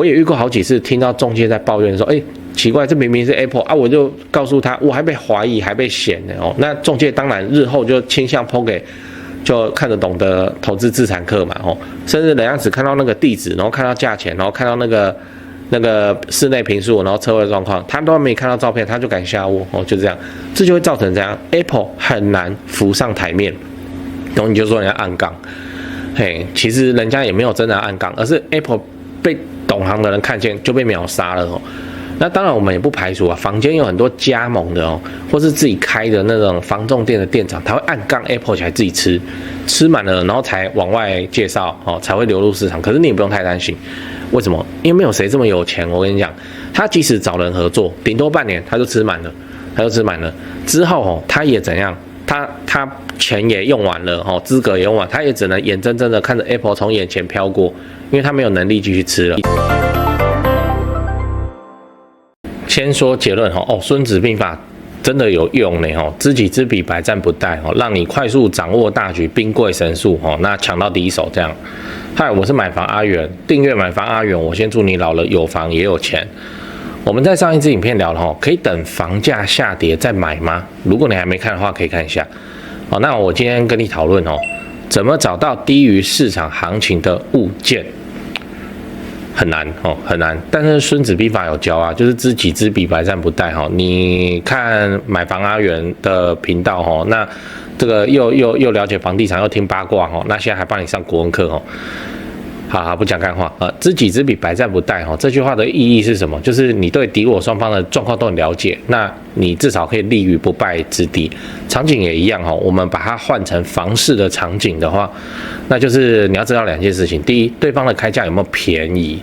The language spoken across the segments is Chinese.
我也遇过好几次，听到中介在抱怨说，奇怪，这明明是 Apple 啊，我就告诉他，我还被怀疑，还被嫌的哦。那中介当然日后就倾向抛给就看得懂的投资自产客嘛哦，甚至人家只看到那个地址，然后看到价钱，然后看到那个室内坪数，然后车位状况，他都没看到照片，他就敢下窝哦，就这样，这就会造成这样 Apple 很难浮上台面，然后你就说人家暗杠，其实人家也没有真的暗杠，而是 Apple 被懂行的人看见就被秒杀了哦。那当然我们也不排除啊，坊间有很多加盟的哦，或是自己开的那种房仲店的店长，他会暗杠 Apple 起来自己吃满了，然后才往外介绍哦，才会流入市场。可是你也不用太担心，为什么？因为没有谁这么有钱。我跟你讲，他即使找人合作，顶多半年他就吃满了，之后哦，他也怎样？他钱也用完了哦，资格也用完，他也只能眼睁睁的看着 Apple 从眼前飘过，因为他没有能力继续吃了。先说结论哦，《孙子兵法》真的有用呢哦，知己知彼，百战不殆哦，让你快速掌握大局，兵贵神速哦，那抢到第一手这样。嗨，我是买房阿元，订阅买房阿元，我先祝你老了有房也有钱。我们在上一支影片聊了可以等房价下跌再买吗？如果你还没看的话，可以看一下。那我今天跟你讨论怎么找到低于市场行情的物件。很难很难，但是《孙子兵法》有教啊，就是知己知彼，百战不殆你看买房阿元的频道那这个又了解房地产，又听八卦那现在还帮你上国文课好，不讲干话知己知彼，百战不殆这句话的意义是什么？就是你对敌我双方的状况都很了解，那你至少可以立于不败之地。场景也一样我们把它换成房市的场景的话，那就是你要知道两件事情：第一，对方的开价有没有便宜？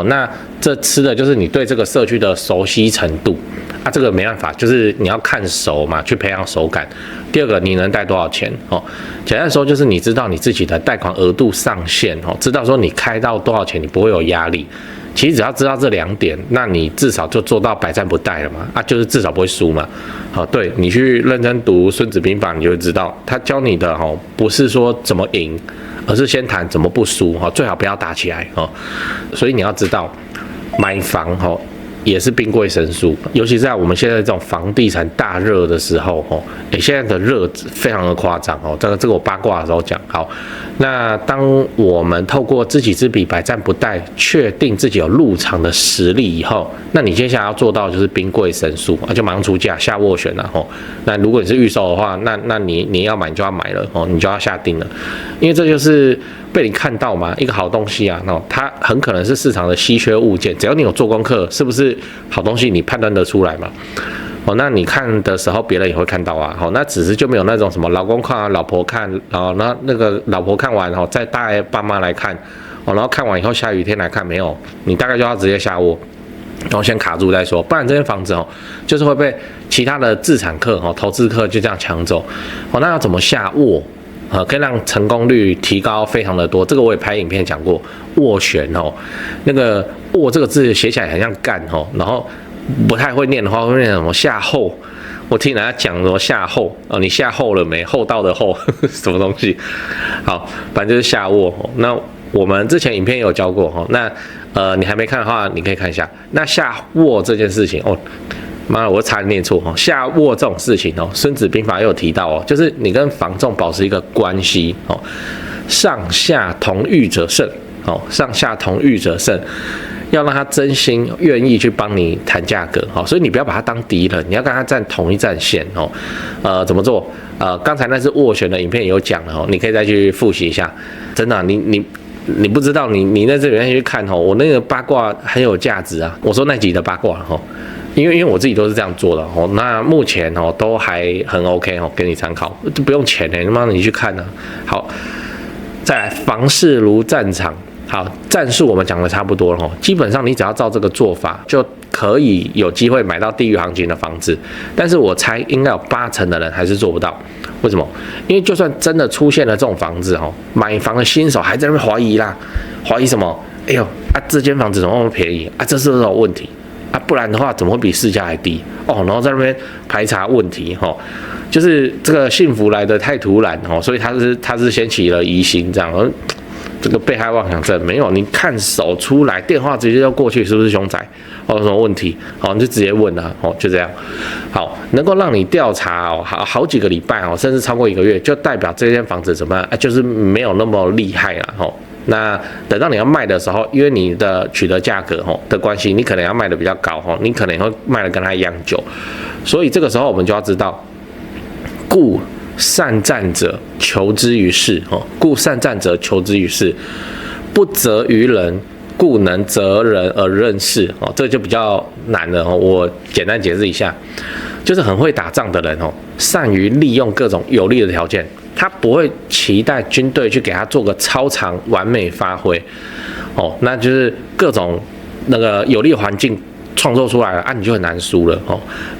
那这吃的就是你对这个社区的熟悉程度啊，这个没办法，就是你要看熟嘛，去培养手感。第二个，你能贷多少钱简单说就是你知道你自己的贷款额度上限知道说你开到多少钱你不会有压力。其实只要知道这两点，那你至少就做到百战不殆了嘛就是至少不会输嘛。对，你去认真读《孙子兵法》，你就会知道他教你的不是说怎么赢，而是先谈怎么不输最好不要打起来所以你要知道买房也是兵贵神速，尤其在我们现在这种房地产大热的时候现在的热非常的夸张这个我八卦的时候讲。好，那当我们透过知己知彼，百战不殆，确定自己有入场的实力以后，那你接下来要做到就是兵贵神速就马上出价下斡旋了那如果你是预售的话，那你要买你就要买了你就要下定了，因为这就是被你看到嘛，一个好东西啊它很可能是市场的稀缺物件，只要你有做功课，是不是好东西你判断得出来嘛那你看的时候别人也会看到啊那只是就没有那种什么老公看老婆看那个老婆看完再带爸妈来看然后看完以后下雨天来看，没有，你大概就要直接下窝，然后先卡住再说，不然这间房子就是会被其他的自产客投资客就这样抢走那要怎么下窝可以让成功率提高非常的多。这个我也拍影片讲过，斡旋那个斡这个字写起来很像干然后不太会念的话会念什么下后，我听人家讲什么下后你下后了没？厚道的厚什么东西？好，反正就是下斡那我们之前影片有教过那你还没看的话，你可以看一下。那下斡这件事情妈的，我差点念错下斡这种事情孙子兵法又有提到就是你跟房仲保持一个关系上下同欲者胜上下同欲者胜，要让他真心愿意去帮你谈价格所以你不要把他当敌人，你要跟他站同一战线怎么做？刚才那支斡旋的影片也有讲了你可以再去复习一下。真的你不知道，你在这里面去看我那个八卦很有价值啊。我说那集的八卦因为我自己都是这样做的那目前都还很 OK 给你参考，就不用钱他妈你去看啊。好，再来，房市如战场。好，战术我们讲的差不多了基本上你只要照这个做法，就可以有机会买到低于行情的房子。但是我猜应该有80%的人还是做不到。为什么？因为就算真的出现了这种房子买房的新手还在那边怀疑啦，怀疑什么？哎呦这间房子怎么那么便宜这是不是有问题不然的话怎么会比市价还低然后在那边排查问题就是这个幸福来得太突然所以他是先起了疑心这样。这个被害妄想症没有，你看手出来，电话直接就过去，是不是凶宅？有什么问题？你就直接问啊，就这样。好，能够让你调查好几个礼拜甚至超过1个月，就代表这间房子怎么样？就是没有那么厉害了那等到你要卖的时候，因为你的取得价格的关系，你可能要卖的比较高你可能会卖的跟他一样久，所以这个时候我们就要知道，故善战者求之于事故善战者求之于事，不责于人，故能责人而任事这就比较难了我简单解释一下，就是很会打仗的人善于利用各种有利的条件。他不会期待军队去给他做个超常完美发挥那就是各种那个有利的环境创作出来了你就很难输了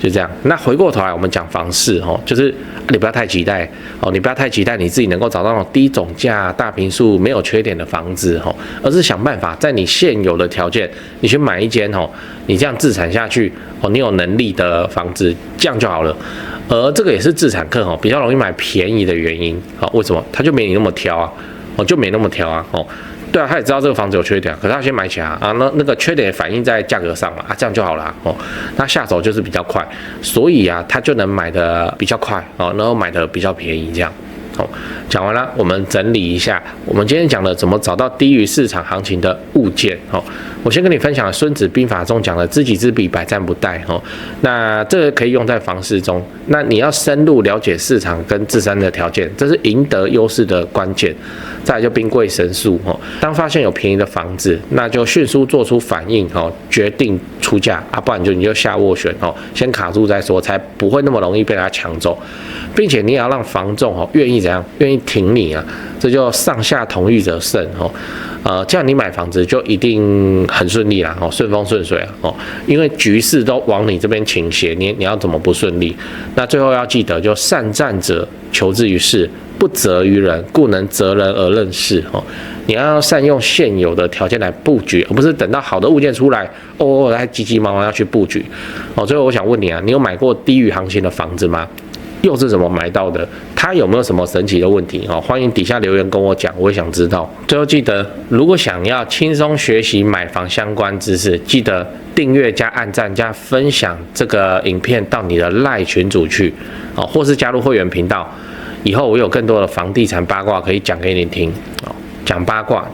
就这样。那回过头来我们讲房市就是你不要太期待你不要太期待你自己能够找到那种低总价、大坪数、没有缺点的房子而是想办法在你现有的条件，你去买一间你这样自产下去你有能力的房子，这样就好了。而这个也是自产客比较容易买便宜的原因为什么？他就没你那么挑就没那么挑对啊，他也知道这个房子有缺点，可是他先买起来那个缺点反映在价格上嘛这样就好了他下手就是比较快，所以他就能买的比较快然后买的比较便宜这样。讲完了，我们整理一下，我们今天讲的怎么找到低于市场行情的物件我先跟你分享《孙子兵法》中讲的知己知彼，百战不殆那这个可以用在房市中。那你要深入了解市场跟自身的条件，这是赢得优势的关键。再来就兵贵神速当发现有便宜的房子，那就迅速做出反应决定出价不然你就下斡旋先卡住再说，才不会那么容易被他抢走。并且你也要让房仲愿意怎样，愿意挺你这就上下同欲者胜这样你买房子就一定很顺利啦顺风顺水因为局势都往你这边倾斜，你要怎么不顺利？那最后要记得，就善战者求之于事，不责于人，故能责人而任事你要善用现有的条件来布局，而不是等到好的物件出来还急急忙忙要去布局最后我想问你你有买过低于行情的房子吗？又是怎么买到的？它有没有什么神奇的问题欢迎底下留言跟我讲，我也想知道。最后记得，如果想要轻松学习买房相关知识，记得订阅加按赞加分享这个影片到你的LINE群组去或是加入会员频道。以后我有更多的房地产八卦可以讲给你听讲八卦。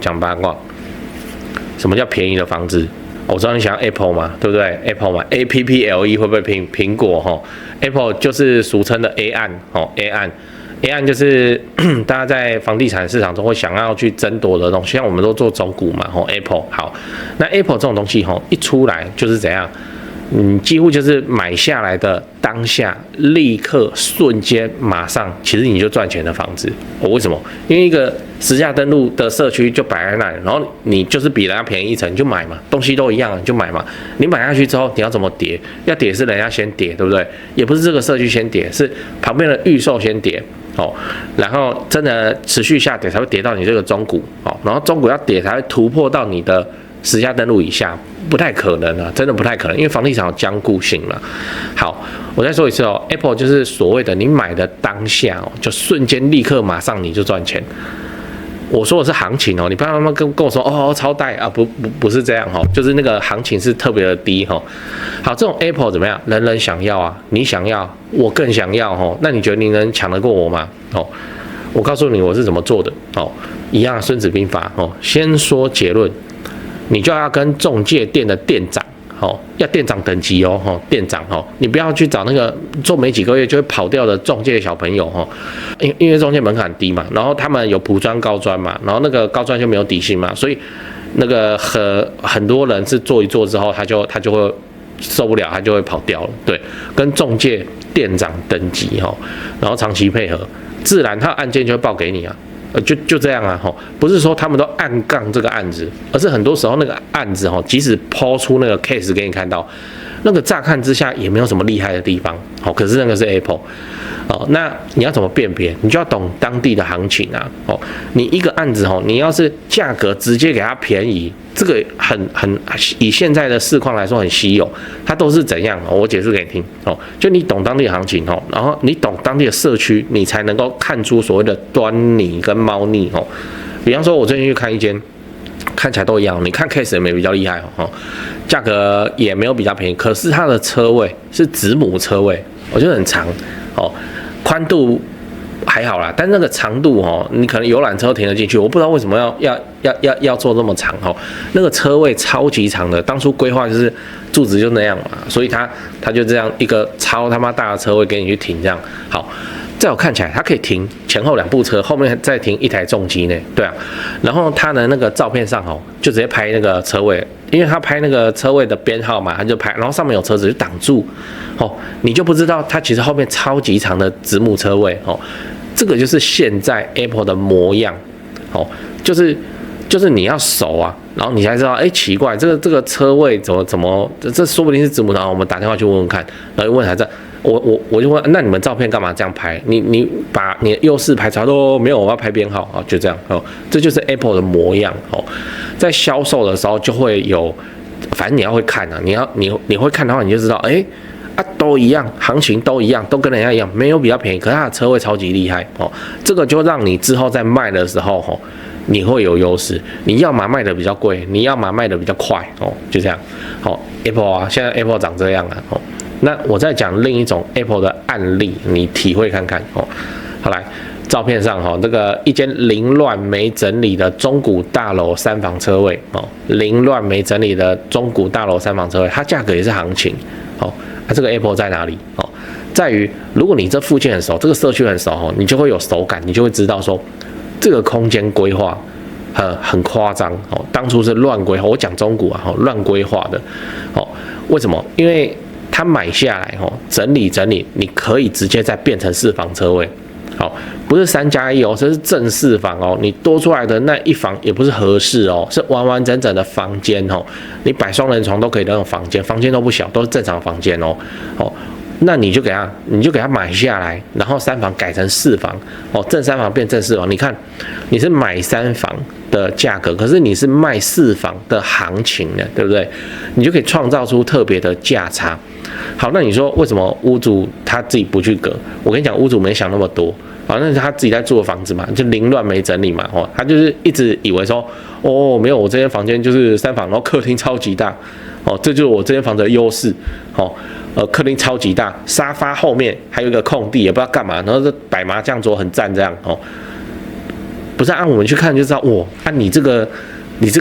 什么叫便宜的房子？我知道你想要 Apple 嘛，对不对 ？Apple 嘛 ，APPLE 会不会苹果Apple 就是俗称的 A 案A 案就是大家在房地产市场中会想要去争夺的东西，像我们都做中古嘛Apple 好，那 Apple 这种东西一出来就是怎样？几乎就是买下来的当下，立刻瞬间马上，其实你就赚钱的房子。为什么？因为一个实价登录的社区就摆在那里，然后你就是比人家便宜1成，你就买嘛，东西都一样，你就买嘛。你买下去之后，你要怎么跌？要跌是人家先跌，对不对？也不是这个社区先跌，是旁边的预售先跌。然后真的持续下跌才会跌到你这个中股然后中股要跌才会突破到你的实价登录以下，不太可能真的不太可能，因为房地产有僵固性嘛。好，我再说一次Apple 就是所谓的你买的当下就瞬间立刻马上你就赚钱。我说的是行情你不要慢慢跟我说超贷不是这样就是那个行情是特别的低好，这种 Apple 怎么样？人人想要你想要，我更想要那你觉得你能抢得过我吗？我告诉你我是怎么做的一样孙子兵法先说结论，你就要跟中介店的店长要店长等级店长你不要去找那个做没几个月就会跑掉的中介小朋友因为中介门槛低嘛，然后他们有普专高专嘛，然后那个高专就没有底薪嘛，所以那个很多人是做一做之后他就会受不了，他就会跑掉了。对，跟中介店长等级然后长期配合，自然他的案件就会报给你就这样不是说他们都暗杠这个案子，而是很多时候那个案子即使抛出那个 case 给你看到，那个乍看之下也没有什么厉害的地方可是那个是 Apple 那你要怎么辨别？你就要懂当地的行情你一个案子你要是价格直接给它便宜，这个很以现在的市况来说很稀有，它都是怎样我解释给你听就你懂当地的行情然后你懂当地的社区，你才能够看出所谓的端倪跟猫腻比比方说，我最近去看一间，看起来都一样，你看 case 也没比较厉害哦，价格也没有比较便宜，可是它的车位是子母车位，我觉得很长哦，宽度还好啦，但那个长度哦，你可能游览车停得进去，我不知道为什么要做这么长哦，那个车位超级长的，当初规划就是柱子就那样嘛，所以它就这样一个超他妈大的车位给你去停这样，好。在我看起来，它可以停前后2部车，后面再停1台重机呢，对啊。然后它的那个照片上哦，就直接拍那个车位，因为他拍那个车位的编号嘛，他就拍，然后上面有车子就挡住，哦，你就不知道它其实后面超级长的子母车位哦，这个就是现在 Apple 的模样，哦，就是你要熟啊，然后你才知道，奇怪，这个车位怎么，这说不定是子母，然后我们打电话去问问看，然后一问才知道。我就问，那你们照片干嘛这样拍？你把你的优势拍出来都没有，我要拍编号啊，就这样哦，这就是 Apple 的模样哦。在销售的时候就会有，反正你要会看啊，你会看的话，你就知道，都一样，行情都一样，都跟人家一样，没有比较便宜，可是它的车位超级厉害哦，这个就让你之后在卖的时候哦，你会有优势。你要嘛卖的比较贵，你要嘛卖的比较快哦，就这样。好 ，Apple 啊，现在 Apple 长这样啊哦。那我再讲另一种 Apple 的案例，你体会看看哦。好来，照片上这个一间凌乱没整理的中古大楼3房车位哦，凌乱没整理的中古大楼3房车位，它价格也是行情哦。这个 Apple 在哪里哦？在于如果你这附近很熟，这个社区很熟哦，你就会有手感，你就会知道说这个空间规划很夸张哦。当初是乱规划，我讲中古啊，乱规划的哦。为什么？因为他买下来整理，你可以直接再变成4房车位，好，不是3+1哦，这是正4房哦。你多出来的那1房也不是合适哦，是完完整整的房间哦。你摆双人床都可以的那种房间都不小，都是正常房间哦。那你就给他买下来，然后3房改成4房哦，正3房变正4房。你看，你是买3房的价格，可是你是卖4房的行情的，对不对？你就可以创造出特别的价差。好，那你说为什么屋主他自己不去隔？我跟你讲，屋主没想那么多，反正他自己在住的房子嘛，就凌乱没整理嘛，他就是一直以为说，没有，我这间房间就是3房，然后客厅超级大，这就是我这间房子的优势，客厅超级大，沙发后面还有一个空地，也不知道干嘛，然后这摆麻将桌很赞这样，不是按我们去看就知道，你这个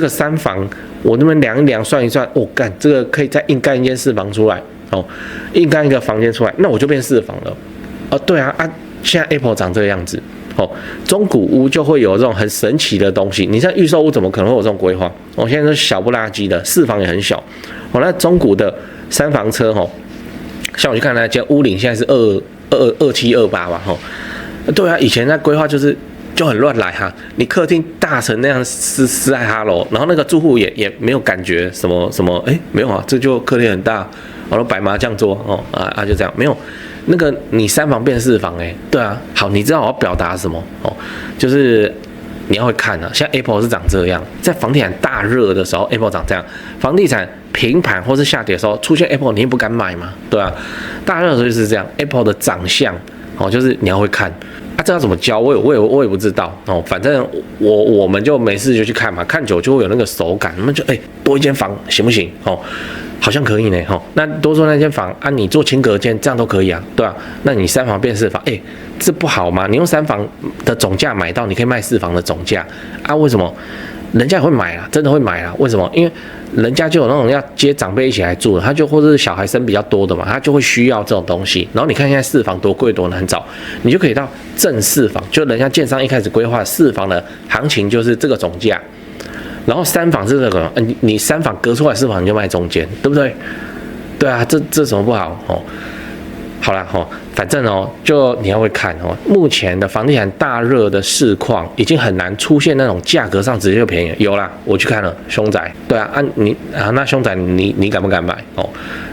3房，我那边量一量算一算，干这个可以再硬干一间4房出来。硬干一个房间出来，那我就变4房了。对啊，现在 Apple 长这个样子，中古屋就会有这种很神奇的东西。你像预售屋怎么可能会有这种规划？现在都小不拉几的，4房也很小。那中古的3房车，像我去看那间屋龄现在是2728吧，对啊，以前那规划就很乱来哈，你客厅大成那样四海哈喽，然后那个住户也没有感觉什么，没有啊，这就客厅很大。然后摆麻将桌就这样，没有那个你3房变4房对啊，好，你知道我要表达什么就是你要会看啊，像 Apple 是长这样，在房地产大热的时候 Apple 长这样，房地产平盘或是下跌的时候出现 Apple 你也不敢买嘛，对啊，大热的时候就是这样 ，Apple 的长相就是你要会看。这要怎么教？我也不知道反正我们就没事就去看嘛，看久就会有那个手感，我们就多一间房行不行？好像可以呢那多做那间房你做轻隔间这样都可以啊，对吧？那你3房变4房，这不好吗？你用3房的总价买到，你可以卖4房的总价为什么？人家也会买啦，真的会买啦。为什么？因为人家就有那种要接长辈一起来住的，他就或者是小孩生比较多的嘛，他就会需要这种东西。然后你看现在4房多贵多难找，你就可以到正4房，就人家建商一开始规划4房的行情就是这个总价，然后3房是这个，你3房隔出来4房你就卖中间，对不对？对啊，这什么不好好啦反正就你要会看目前的房地产大热的市况已经很难出现那种价格上直接就便宜了。有啦，我去看了凶宅，对啊，那凶宅你敢不敢买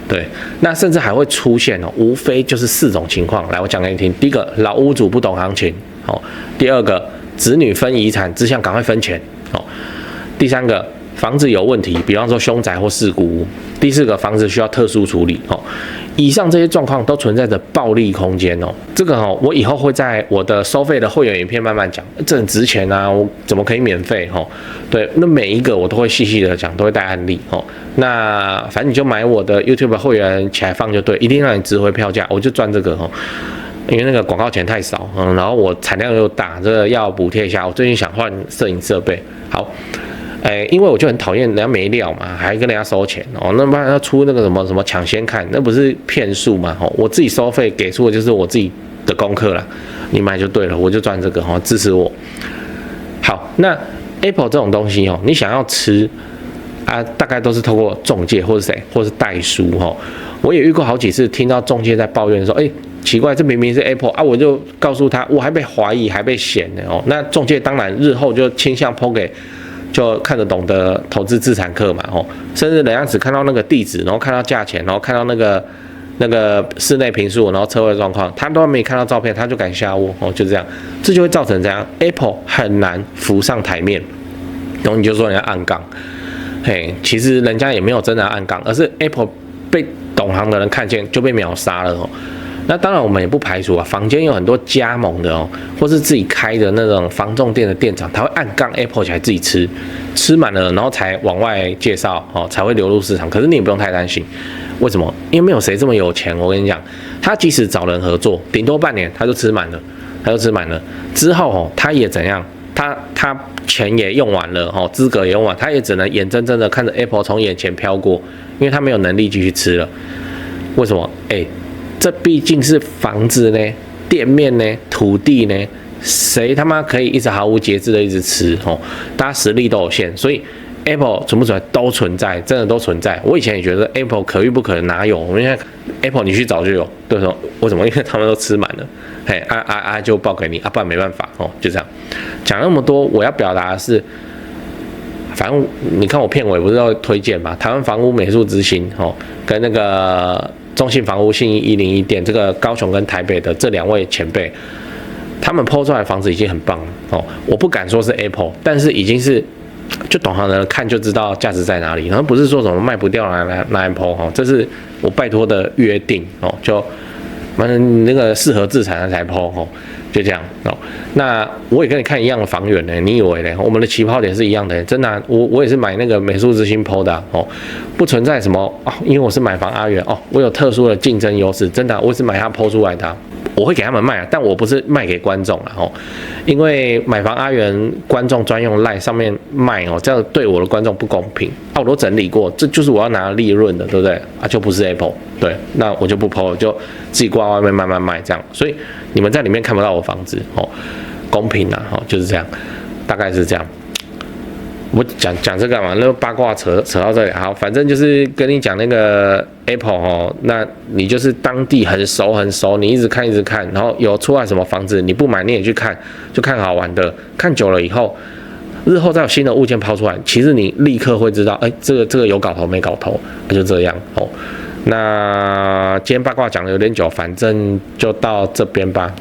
对，那甚至还会出现无非就是4种情况，来我讲给你听。第一个，老屋主不懂行情第二个，子女分遗产只想赶快分钱第三个，房子有问题，比方说凶宅或事故屋；第4个，房子需要特殊处理哦。以上这些状况都存在着暴利空间哦。这个哦，我以后会在我的收费的会员影片慢慢讲，这很值钱啊，我怎么可以免费哦？对，那每一个我都会细细的讲，都会带案例哦。那反正你就买我的 YouTube 会员起来放就对，一定让你值回票价，我就赚这个哦。因为那个广告钱太少，然后我产量又大，这个要补贴一下。我最近想换摄影设备，好。因为我就很讨厌人家没料嘛，还跟人家收钱哦，那不然要出那个什么抢先看，那不是骗术嘛？哦，我自己收费给出的就是我自己的功课啦，你买就对了，我就赚这个哦，支持我。好，那 Apple 这种东西哦，你想要吃啊，大概都是透过中介或是谁，或是代书哦。我也遇过好几次，听到中介在抱怨说，奇怪，这明明是 Apple 啊，我就告诉他，我还被怀疑，还被嫌呢哦。那中介当然日后就倾向抛给。就看得懂的投资自产客嘛，甚至人家只看到那个地址，然后看到价钱，然后看到那个室内坪数，然后车位状况，他都没看到照片，他就敢下窝就这样，这就会造成这样 Apple 很难浮上台面，然后你就说人家暗杠，其实人家也没有真的暗杠，而是 Apple 被懂行的人看见就被秒杀了哦。那当然，我们也不排除啊，坊间有很多加盟的哦，或是自己开的那种房仲店的店长，他会暗杠 Apple 起来自己吃满了，然后才往外介绍哦，才会流入市场。可是你也不用太担心，为什么？因为没有谁这么有钱。我跟你讲，他即使找人合作，顶多半年他就吃满了，之后哦，他也怎样？他钱也用完了哦，资格也用完，他也只能眼睁睁的看着 Apple 从眼前飘过，因为他没有能力继续吃了。为什么？这毕竟是房子呢，店面呢，土地呢，谁他妈可以一直毫无节制的一直吃哦？大家实力都有限，所以 Apple 存不存在都存在，真的都存在。我以前也觉得 Apple 可遇不可能，哪有？我们现在 Apple 你去找就有，对不对？为什么？因为他们都吃满了，就报给你，不然没办法哦，就这样。讲那么多，我要表达的是，反正你看我片尾不是要推荐嘛，台湾房屋美术之星跟那个。中信房屋信义101店，这个高雄跟台北的这2位前辈，他们PO出来的房子已经很棒了哦。我不敢说是 Apple， 但是已经是就懂行的人看就知道价值在哪里。然后不是说什么卖不掉拿来PO哦，这是我拜托的约定哦。就那个适合自产的才PO哦，就这样哦。那我也跟你看一样的房源呢，你以为呢？我们的起跑点是一样的，真的我也是买那个美术之星PO的哦，不存在什么哦，因为我是买房阿元哦，我有特殊的竞争优势，真的，我是买他PO出来的，我会给他们卖，但我不是卖给观众啦哦，因为买房阿元观众专用赖上面卖哦，这样对我的观众不公平啊，我都整理过，这就是我要拿利润的，对不对啊？就不是 Apple， 对，那我就不PO了，就自己挂外面慢慢卖这样，所以你们在里面看不到我房子哦。公平啊，就是这样，大概是这样。我讲这个干嘛？那八卦扯到这里，好，反正就是跟你讲那个 Apple 哦，那你就是当地很熟，你一直看，然后有出来什么房子，你不买你也去看，就看好玩的，看久了以后，日后再有新的物件抛出来，其实你立刻会知道，这个有搞头没搞头，就这样哦。那今天八卦讲的有点久，反正就到这边吧。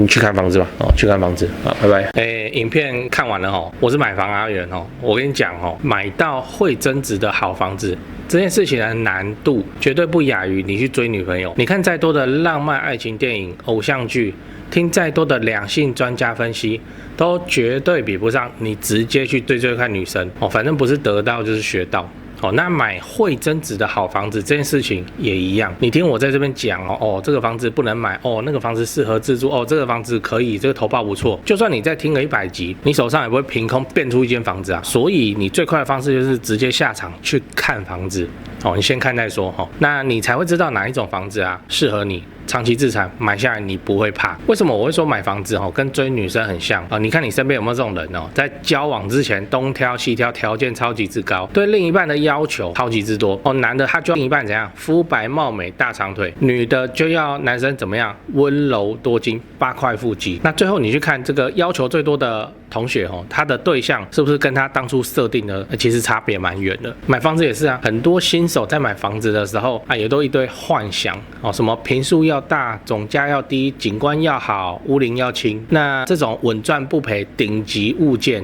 去看房子吧。去看房子。好，拜拜。影片看完了哦，我是买房阿元哦。我跟你讲哦，买到会增值的好房子，这件事情的难度绝对不亚于你去追女朋友。你看再多的浪漫爱情电影、偶像剧，听再多的两性专家分析，都绝对比不上你直接去追看女生哦。反正不是得到就是学到。那买会增值的好房子这件事情也一样，你听我在这边讲这个房子不能买那个房子适合自住这个房子可以，这个投报不错。就算你再听了100集，你手上也不会凭空变出一间房子啊。所以你最快的方式就是直接下场去看房子你先看再说那你才会知道哪一种房子啊适合你。长期资产买下来你不会怕。为什么我会说买房子跟追女生很像你看你身边有没有这种人在交往之前东挑西挑，条件超级之高，对另一半的要求超级之多男的他就要另一半怎样，肤白貌美大长腿，女的就要男生怎么样，温柔多金8块腹肌。那最后你去看这个要求最多的同学他的对象是不是跟他当初设定的其实差别蛮远的。买房子也是啊，很多新手在买房子的时候也都一堆幻想什么坪数要大，总价要低，景观要好，屋龄要轻。那这种稳赚不赔顶级物件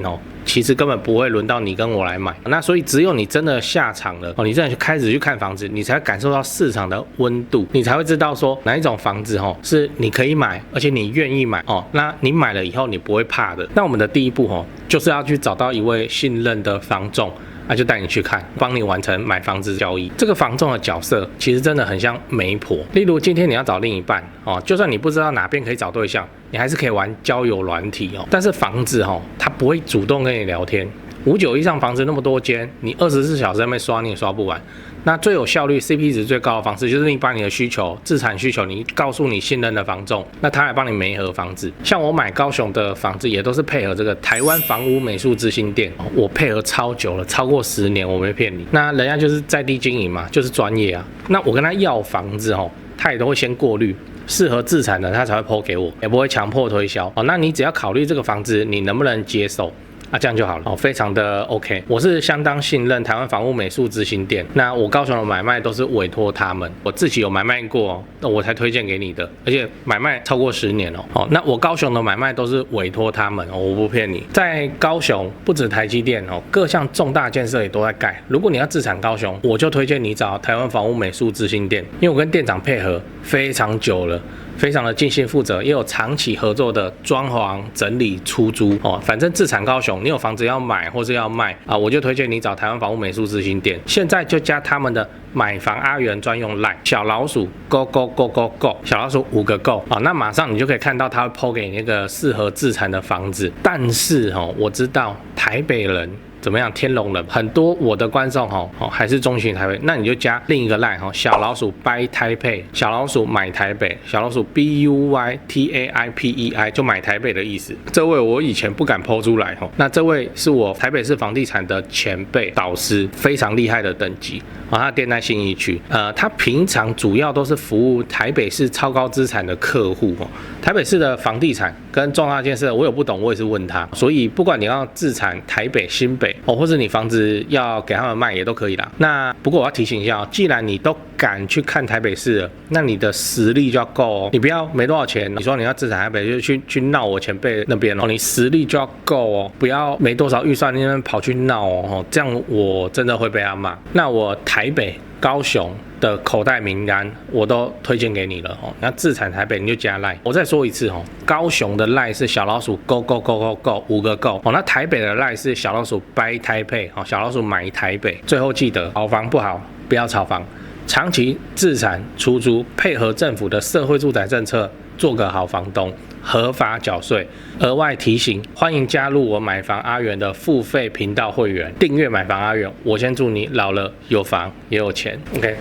其实根本不会轮到你跟我来买。那所以只有你真的下场了你真的开始去看房子，你才会感受到市场的温度，你才会知道说哪一种房子是你可以买，而且你愿意买那你买了以后你不会怕的。那我们的第一步就是要去找到一位信任的房仲。那就带你去看，帮你完成买房子交易。这个房仲的角色其实真的很像媒婆。例如今天你要找另一半就算你不知道哪边可以找对象，你还是可以玩交友软体但是房子它不会主动跟你聊天。59以上房子那么多间，你24小时在那边刷你也刷不完。那最有效率 CP 值最高的方式就是你把你的需求自产需求你告诉你信任的房仲，那他来帮你媒合房子。像我买高雄的房子也都是配合这个台湾房屋美术之星店，我配合超久了，超过10年，我没骗你。那人家就是在地经营嘛，就是专业啊。那我跟他要房子他也都会先过滤适合自产的，他才会po给我，也不会强迫推销那你只要考虑这个房子你能不能接受这样就好了非常的 OK。我是相当信任台湾房屋美术之星店，那我高雄的买卖都是委托他们，我自己有买卖过那我才推荐给你的，而且买卖超过10年那我高雄的买卖都是委托他们我不骗你。在高雄不止台积电各项重大建设也都在盖。如果你要自产高雄，我就推荐你找台湾房屋美术之星店，因为我跟店长配合非常久了，非常的尽心负责，也有长期合作的装潢、整理、出租反正自产高雄，你有房子要买或是要卖我就推荐你找台湾房屋美术之星店。现在就加他们的买房阿元专用 LINE 小老鼠 go go go go go 小老鼠5个 go 那马上你就可以看到他会 po 给你那个适合自产的房子。但是我知道台北人怎么样？天龙人很多，我的观众还是中型台北，那你就加另一个 LINE 小老鼠 buy 台北，小老鼠买台北，小老鼠 BUYTAIPEI 就买台北的意思。这位我以前不敢 po 出来那这位是我台北市房地产的前辈导师，非常厉害的等级他店在信义区他平常主要都是服务台北市超高资产的客户台北市的房地产跟重大建设我有不懂我也是问他，所以不管你要自产台北、新北或者你房子要给他们卖也都可以啦。那不过我要提醒一下既然你都敢去看台北市了，那你的实力就要够你不要没多少钱，你说你要自产台北就去闹我前辈那边你实力就要够不要没多少预算那边跑去闹这样我真的会被他骂。那我台北、高雄的口袋名单我都推荐给你了那自产台北你就加 LINE。我再说一次高雄的 LINE 是小老鼠 go go go go go 5个 go那台北的 LINE 是小老鼠 buy 台北小老鼠买台北。最后记得好房不好不要炒房，长期自产出租，配合政府的社会住宅政策，做个好房东，合法缴税。额外提醒，欢迎加入我买房阿元的付费频道会员，订阅买房阿元。我先祝你老了有房也有钱。OK。